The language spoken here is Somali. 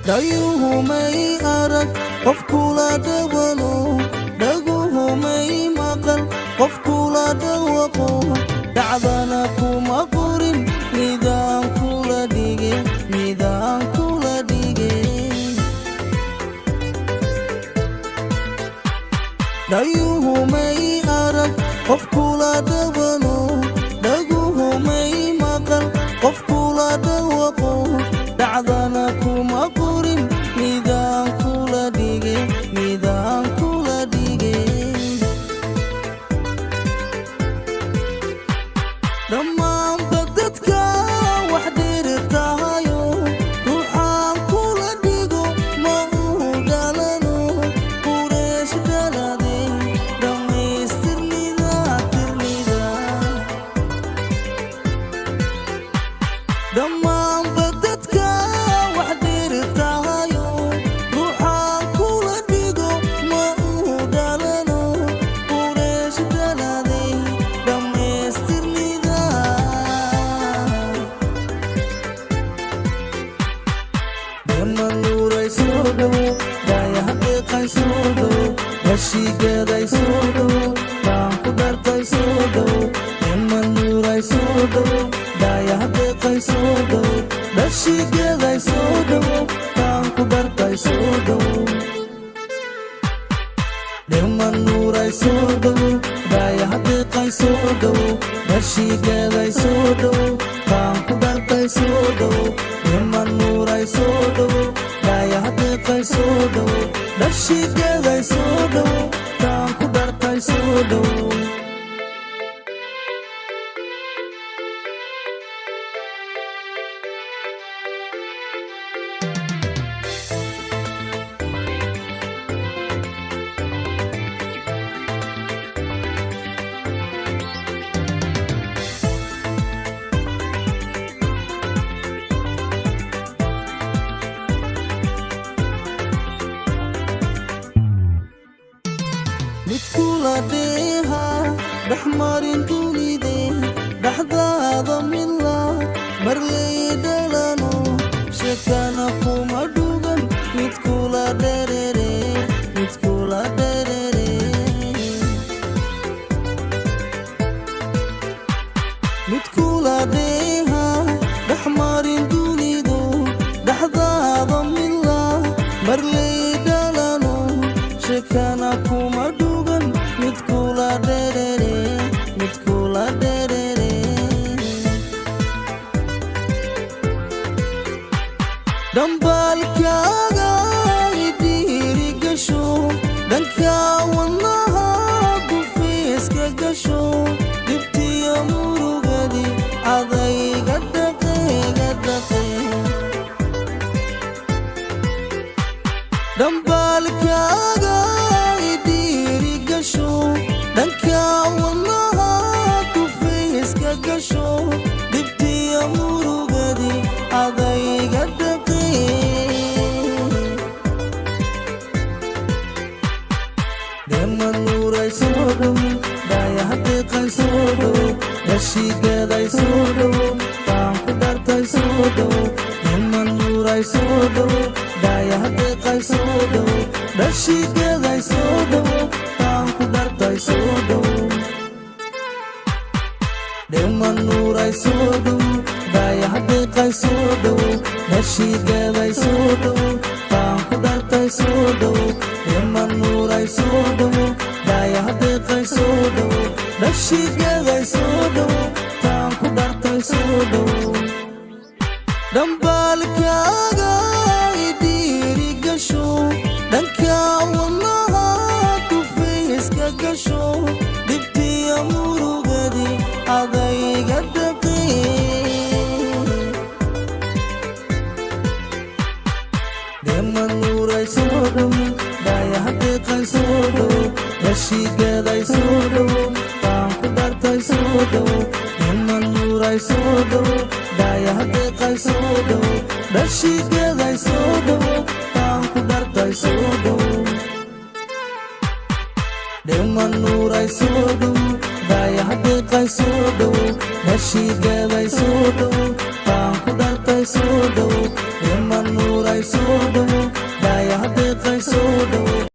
dayuhumay arag qof kula dawano dhaguhumay maqal qof kula dhawaqo dhacdana kuma qorin midaan kula dhige dayuhumay arag qof kula dawano dhaguhumay maqal qof kula dhawaqo dhacdana kuma qorin midaan kula dhige dhammaanba dadka wax dheertahayo ruuxaan kula dhigo ma uu dhalano qureesh dhalade dhammaystirnida dhammaanba dadka wax dheertahayo ruuxaan kula dhigo ma uu dhalano qureesh dhalade dhammaystirnida demanuuray soo dhowo dayahadeeqay soo dhowo heshiigeeday soo dhowo baan ku dhartay soo dhowo demanuuray soo dhowo dayahadeeqay soo dhowo heshiigeeday soo dhowo baan ku dhartay soo dhowo demanuuray soo dhowo dayahadeeqay soo dhowo heshiigeeday soo dhowo baan ku dhartay soo dhowo demanuuray soo dhowo dayahadeeqay soo dhowo heshiigeeday soo dhowo baan ku dhartay soo dhowo mid kula dheeha dhexmarin dunide dhexdaada mila marley dhalano sheekana kuma dhugan mid kula dherere mid kula dheeha dhexmarin dunido dhexdaada mila marley dhalano sheekana kuma dhugan mid kula dherere dambaalkaaga idhiiri gasho dhanka wadnaha gufeeska gasho dhibtiya murugadi adayga dhaqe dambaalkaaga idhiiri gasho dhanka wadnaha gufeeska gasho dhibtiya murugadi adayga dhaqe demanuuray soo dhowo dayahadeeqay soo dhowo heshiigeeday soo dhowo baan ku dhartay soo dhowo demanuuray soo dhowo dayahadeeqay soo dhowo heshiigeeday soo dhowo baan ku dhartay soo dhowo demanuuray soo dhowo dayahadeeqay soo dhowo heshiigeeday soo dhowo baan ku dhartay soo dhowo demanuuray soo dhowo dayahadeeqay soo dhowo heshiigeeday soo dhowo baan ku dhartay soo dhowo dambaalkaaga idhiiri gasho dhanka wadnaha gufeeska gasho dhibtiya murugadi adayga dhaqe demanuuray soo dhowo dayahadeeqay soo dhowo heshiigeeday soo dhowo baan ku dhartay nuuray soo dhow niman nuuray soo dhow daayaha deeqay soo dhow dhashigeeday soo dhow taan ku dhartay soo dhow niman nuuray soo dhow daayaha deeqay soo dhow dhashigeeday soo dhow taan ku dhartay soo dhow niman nuuray soo dhow daayaha deeqay soo dhow